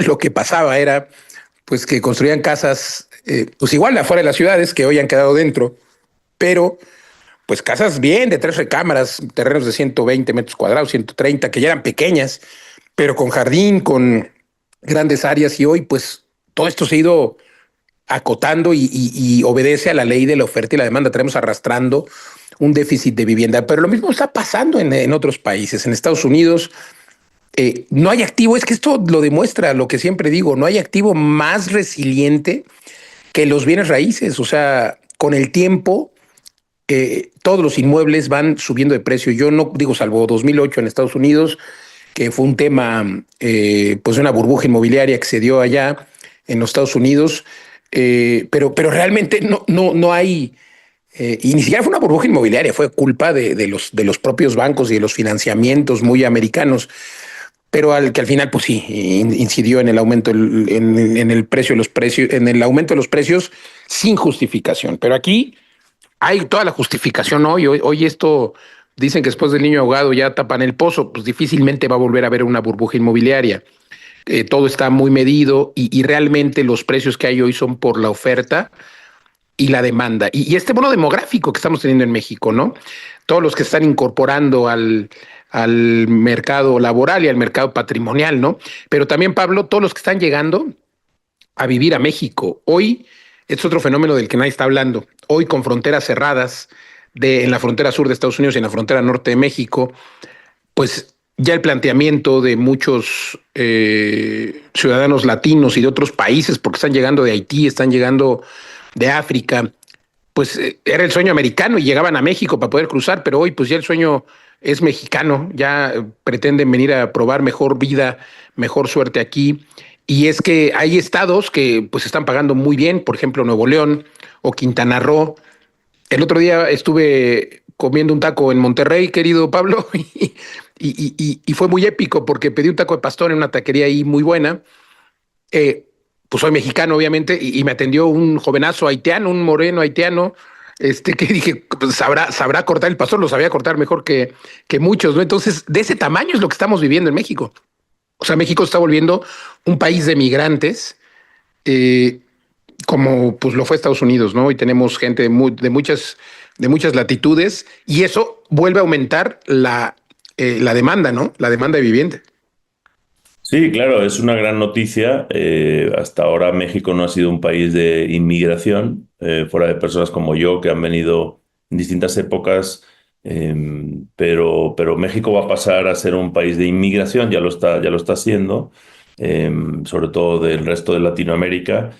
lo que pasaba era pues que construían casas pues igual afuera de las ciudades que hoy han quedado dentro, pero pues casas bien de 3 recámaras, terrenos de 120 metros cuadrados, 130, que ya eran pequeñas, pero con jardín, con grandes áreas y hoy pues todo esto se ha ido acotando y obedece a la ley de la oferta y la demanda. Tenemos arrastrando un déficit de vivienda, pero lo mismo está pasando en otros países. En Estados Unidos no hay activo, es que esto lo demuestra lo que siempre digo, no hay activo más resiliente que los bienes raíces. O sea, con el tiempo, todos los inmuebles van subiendo de precio. Yo no digo, salvo 2008 en Estados Unidos, que fue un tema, pues una burbuja inmobiliaria que se dio allá en los Estados Unidos, pero realmente no hay, y ni siquiera fue una burbuja inmobiliaria, fue culpa de los propios bancos y de los financiamientos muy americanos, pero que al final, pues sí, incidió en el aumento, en el precio de los precios, en el aumento de los precios sin justificación. Pero aquí hay toda la justificación hoy esto. Dicen que después del niño ahogado ya tapan el pozo, pues difícilmente va a volver a haber una burbuja inmobiliaria. Todo está muy medido y realmente los precios que hay hoy son por la oferta y la demanda. Y este bono demográfico que estamos teniendo en México, ¿no? Todos los que están incorporando al mercado laboral y al mercado patrimonial, ¿no? Pero también, Pablo, todos los que están llegando a vivir a México. Hoy es otro fenómeno del que nadie está hablando. Hoy con fronteras cerradas en la frontera sur de Estados Unidos y en la frontera norte de México, pues ya el planteamiento de muchos ciudadanos latinos y de otros países, porque están llegando de Haití, están llegando de África, pues era el sueño americano y llegaban a México para poder cruzar, pero hoy pues ya el sueño es mexicano, ya pretenden venir a probar mejor vida, mejor suerte aquí. Y es que hay estados que pues están pagando muy bien, por ejemplo Nuevo León o Quintana Roo. El otro día estuve comiendo un taco en Monterrey, querido Pablo, y fue muy épico porque pedí un taco de pastor en una taquería ahí muy buena. Pues soy mexicano, obviamente, y me atendió un jovenazo haitiano, un moreno haitiano, que dije, pues sabrá cortar el pastor, lo sabía cortar mejor que muchos, ¿no? Entonces, de ese tamaño es lo que estamos viviendo en México. O sea, México está volviendo un país de migrantes, eh, como pues lo fue Estados Unidos, ¿no? Y tenemos gente de muchas latitudes, y eso vuelve a aumentar la demanda, ¿no? La demanda de vivienda. Sí, claro, es una gran noticia. Hasta ahora México no ha sido un país de inmigración, fuera de personas como yo que han venido en distintas épocas, eh, pero México va a pasar a ser un país de inmigración, ya lo está haciendo, sobre todo del resto de Latinoamérica,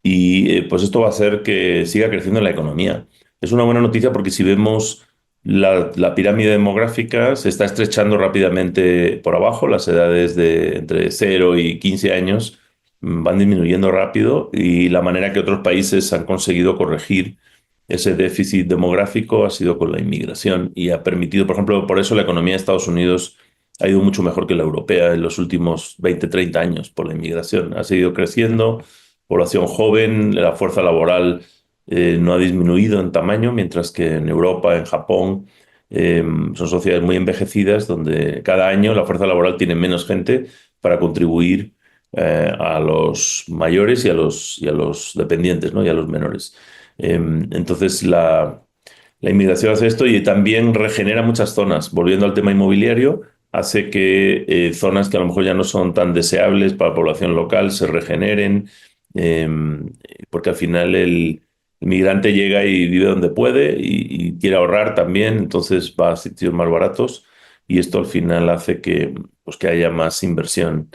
y pues esto va a hacer que siga creciendo la economía. Es una buena noticia porque si vemos la pirámide demográfica se está estrechando rápidamente por abajo. Las edades de entre 0 y 15 años van disminuyendo rápido y la manera que otros países han conseguido corregir ese déficit demográfico ha sido con la inmigración y ha permitido, por ejemplo, por eso la economía de Estados Unidos ha ido mucho mejor que la europea en los últimos 20, 30 años por la inmigración. Ha seguido creciendo, población joven, la fuerza laboral no ha disminuido en tamaño, mientras que en Europa, en Japón, son sociedades muy envejecidas donde cada año la fuerza laboral tiene menos gente para contribuir a los mayores y a los dependientes, ¿no? Y a los menores. Entonces, la inmigración hace esto y también regenera muchas zonas. Volviendo al tema inmobiliario, hace que zonas que a lo mejor ya no son tan deseables para la población local se regeneren, eh, porque al final el migrante llega y vive donde puede y quiere ahorrar también, entonces va a sitios más baratos y esto al final hace que, pues, que haya más inversión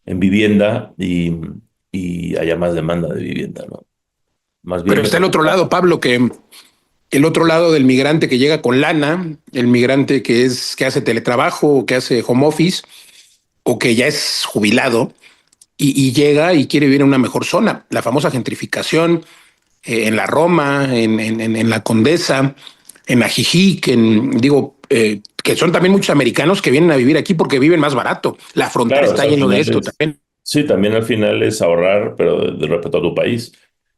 en vivienda y haya más demanda de vivienda, ¿no? Más bien Pero me está el otro preocupa. lado, Pablo, que el otro lado del migrante que llega con lana, el migrante que hace teletrabajo, o que hace home office, o que ya es jubilado y llega y quiere vivir en una mejor zona. La famosa gentrificación, en la Roma, en la Condesa, en Ajijic, que son también muchos americanos que vienen a vivir aquí porque viven más barato. La frontera Claro, está eso al lleno de final esto es, también. sí, también al final es ahorrar, pero de respeto a tu país.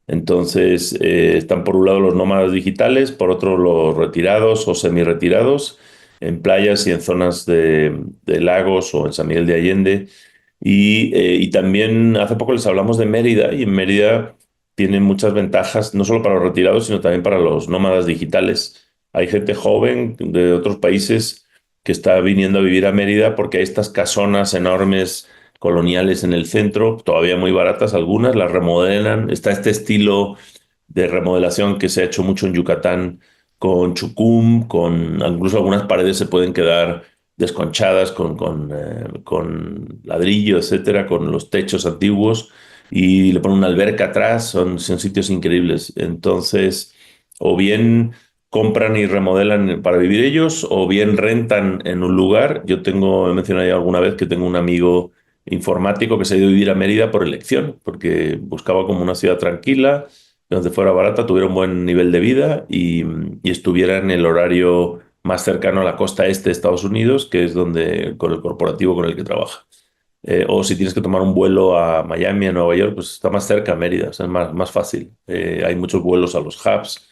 Entonces, están por un lado los nómadas digitales, por otro los retirados o semi-retirados en playas y en zonas de lagos o en San Miguel de Allende. Y también hace poco les hablamos de Mérida y en Mérida tienen muchas ventajas, no solo para los retirados, sino también para los nómadas digitales. Hay gente joven de otros países que está viniendo a vivir a Mérida porque hay estas casonas enormes coloniales en el centro, todavía muy baratas algunas, las remodelan. Está este estilo de remodelación que se ha hecho mucho en Yucatán con chucum, con incluso algunas paredes se pueden quedar desconchadas con ladrillo, etcétera, con los techos antiguos y le ponen una alberca atrás, son sitios increíbles. Entonces, o bien compran y remodelan para vivir ellos, o bien rentan en un lugar. He mencionado ya alguna vez que tengo un amigo informático que se ha ido a vivir a Mérida por elección, porque buscaba como una ciudad tranquila, donde fuera barata, tuviera un buen nivel de vida y estuviera en el horario más cercano a la costa este de Estados Unidos, que es donde con el corporativo con el que trabaja. O si tienes que tomar un vuelo a Miami, a Nueva York, pues está más cerca a Mérida, o sea, es más fácil. Hay muchos vuelos a los hubs.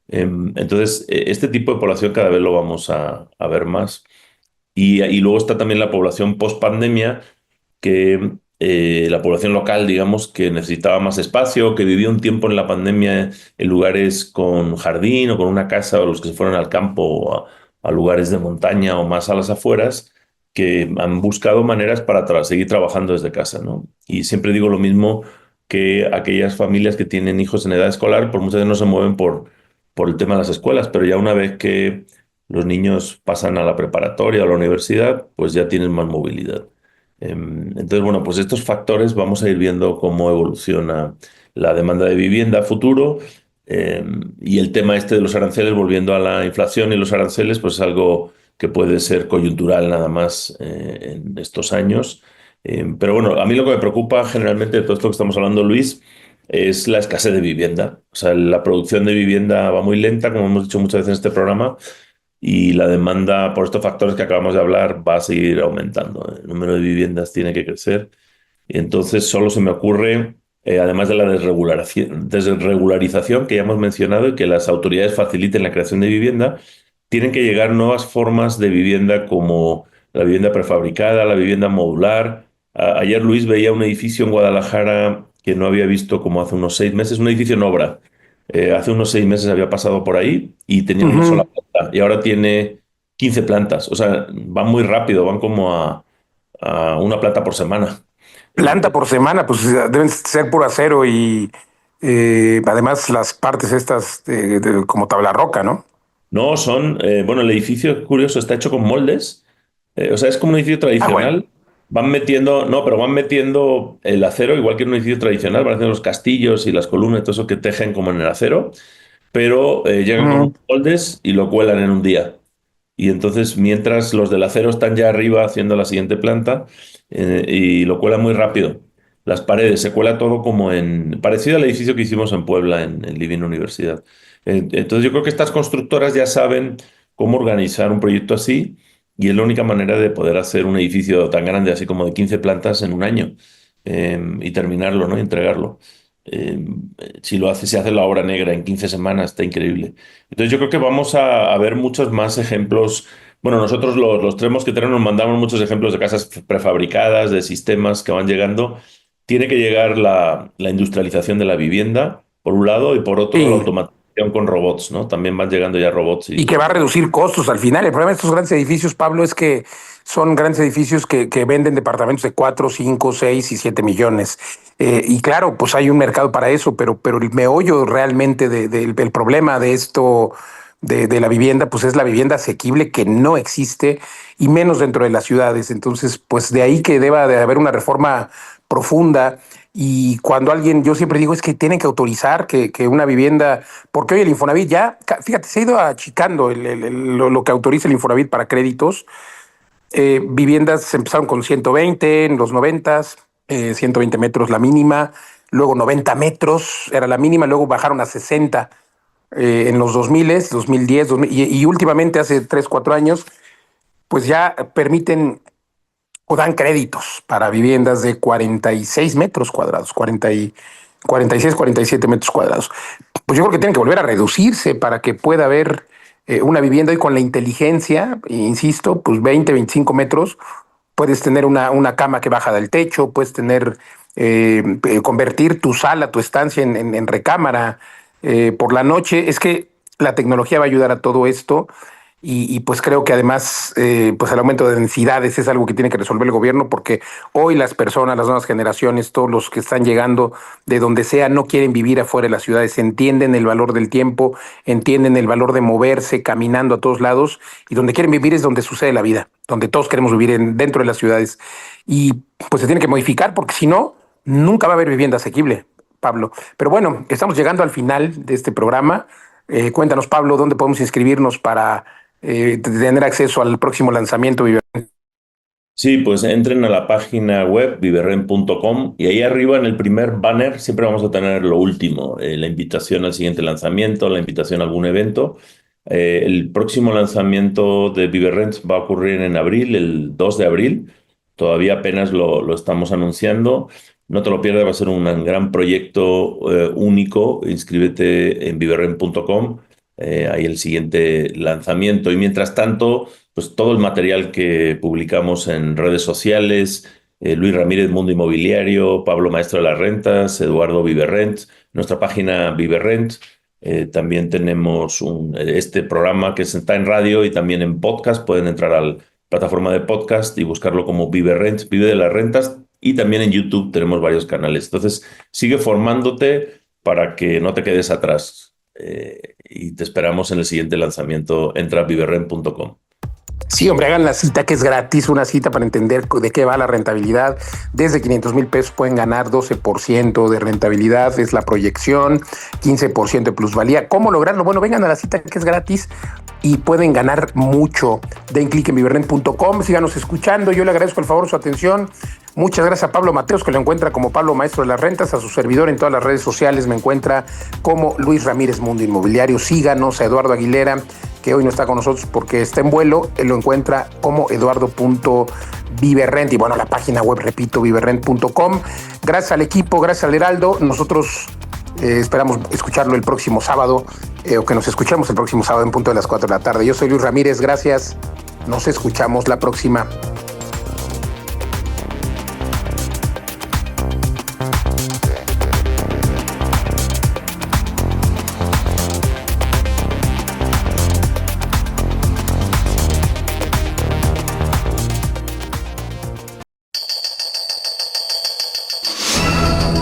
Entonces, este tipo de población cada vez lo vamos a ver más. Y luego está también la población post-pandemia, que la población local, digamos, que necesitaba más espacio, que vivió un tiempo en la pandemia en lugares con jardín o con una casa, o los que se fueron al campo o a lugares de montaña o más a las afueras, que han buscado maneras para seguir trabajando desde casa, ¿no? Y siempre digo lo mismo que aquellas familias que tienen hijos en edad escolar, por muchas veces no se mueven por el tema de las escuelas, pero ya una vez que los niños pasan a la preparatoria o a la universidad, pues ya tienen más movilidad. Entonces, bueno, pues estos factores vamos a ir viendo cómo evoluciona la demanda de vivienda a futuro. Y el tema este de los aranceles, volviendo a la inflación y los aranceles, pues es algo que puede ser coyuntural nada más en estos años. Pero bueno, a mí lo que me preocupa generalmente de todo esto que estamos hablando, Luis, es la escasez de vivienda. O sea, la producción de vivienda va muy lenta, como hemos dicho muchas veces en este programa, y la demanda por estos factores que acabamos de hablar va a seguir aumentando. El número de viviendas tiene que crecer y entonces solo se me ocurre además de la desregularización que ya hemos mencionado y que las autoridades faciliten la creación de vivienda, tienen que llegar nuevas formas de vivienda como la vivienda prefabricada, la vivienda modular. Ayer Luis veía un edificio en Guadalajara que no había visto como hace unos 6 meses, un edificio en obra. Hace unos 6 meses había pasado por ahí y tenía una sola planta y ahora tiene 15 plantas. O sea, van muy rápido, van como a una planta por semana. Planta por semana, pues deben ser puro acero y además las partes estas como tabla roca, ¿no? No, bueno, el edificio, es curioso, está hecho con moldes. O sea, es como un edificio Ah, bueno. tradicional. Van metiendo, no, pero van metiendo el acero, igual que en un edificio tradicional, van haciendo los castillos y las columnas, todo eso que tejen como en el acero, pero llegan con Ujú. unos moldes y lo cuelan en un día. Y entonces, mientras los del acero están ya arriba haciendo la siguiente planta, y lo cuelan muy rápido. Las paredes, se cuela todo como parecido al edificio que hicimos en Puebla, en Living Universidad. Entonces, yo creo que estas constructoras ya saben cómo organizar un proyecto así y es la única manera de poder hacer un edificio tan grande, así como de 15 plantas en un año, y terminarlo, ¿no? Y entregarlo. Eh, si hace la obra negra en 15 semanas, está increíble. Entonces yo creo que vamos a ver muchos más ejemplos. Bueno, nosotros los tres mosqueteros nos mandamos muchos ejemplos de casas prefabricadas, de sistemas que van llegando. Tiene que llegar la industrialización de la vivienda, por un lado, y por otro, la Sí, automatización con robots, ¿no? También van llegando ya robots y que va a reducir costos al final. El problema de estos grandes edificios, Pablo, es que son grandes edificios que venden departamentos de 4, 5, 6 y 7 millones. Y claro, pues hay un mercado para eso, pero el meollo realmente del problema de esto, de la vivienda, pues es la vivienda asequible que no existe y menos dentro de las ciudades. Entonces, pues de ahí que deba de haber una reforma profunda. Y cuando alguien, yo siempre digo, es que tienen que autorizar que una vivienda, porque hoy el Infonavit ya, fíjate, se ha ido achicando lo que autoriza el Infonavit para créditos. Viviendas empezaron con 120 en los 90, 120 metros la mínima, luego 90 metros era la mínima, luego bajaron a 60 en los 2000, 2010, 2000, y últimamente hace 3 4 años, pues ya permiten o dan créditos para viviendas de 46 metros cuadrados, 46, 47 metros cuadrados. Pues yo creo que tienen que volver a reducirse para que pueda haber una vivienda y con la inteligencia, insisto, pues 20, 25 metros, puedes tener una cama que baja del techo, puedes tener, convertir tu sala, tu estancia en recámara por la noche. Es que la tecnología va a ayudar a todo esto y pues creo que además pues el aumento de densidades es algo que tiene que resolver el gobierno porque hoy las personas, las nuevas generaciones, todos los que están llegando de donde sea no quieren vivir afuera de las ciudades, entienden el valor del tiempo, entienden el valor de moverse caminando a todos lados y donde quieren vivir es donde sucede la vida, donde todos queremos vivir dentro de las ciudades y pues se tiene que modificar porque si no, nunca va a haber vivienda asequible, Pablo. Pero bueno, estamos llegando al final de este programa. Cuéntanos, Pablo, dónde podemos inscribirnos para tener acceso al próximo lanzamiento. Sí, pues entren a la página web viverren.com y ahí arriba en el primer banner siempre vamos a tener lo último, la invitación al siguiente lanzamiento, la invitación a algún evento. El próximo lanzamiento de Viverren va a ocurrir en abril, el 2 de abril. Todavía apenas lo estamos anunciando. No te lo pierdas, va a ser un gran proyecto único. Inscríbete en viverren.com, ahí el siguiente lanzamiento. Y mientras tanto pues todo el material que publicamos en redes sociales, Luis Ramírez, Mundo Inmobiliario, Pablo Maestro de las Rentas, Eduardo Viverrent, nuestra página Viverrent. También tenemos este programa que está en radio y también en podcast. Pueden entrar a la plataforma de podcast y buscarlo como Viverrent, Vive de las Rentas. Y también en YouTube tenemos varios canales. Entonces, sigue formándote para que no te quedes atrás. Y te esperamos en el siguiente lanzamiento. Entra a viverrent.com. Sí, hombre, hagan la cita que es gratis, una cita para entender de qué va la rentabilidad. Desde 500 mil pesos pueden ganar 12% de rentabilidad, es la proyección, 15% de plusvalía. ¿Cómo lograrlo? Bueno, vengan a la cita que es gratis y pueden ganar mucho. Den clic en viverrent.com, síganos escuchando. Yo le agradezco el favor su atención. Muchas gracias a Pablo Mateos, que lo encuentra como Pablo Maestro de las Rentas, a su servidor en todas las redes sociales me encuentra como Luis Ramírez Mundo Inmobiliario. Síganos a Eduardo Aguilera, que hoy no está con nosotros porque está en vuelo, él lo encuentra como Eduardo Viverrent, y bueno, la página web, repito, viverrent.com. Gracias al equipo, gracias al Heraldo. Nosotros esperamos escucharlo el próximo sábado, o que nos escuchemos el próximo sábado en punto de las 4 de la tarde. Yo soy Luis Ramírez, gracias. Nos escuchamos la próxima.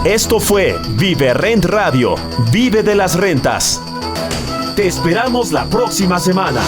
Esto fue Viverrent Radio. Vive de las rentas. Te esperamos la próxima semana.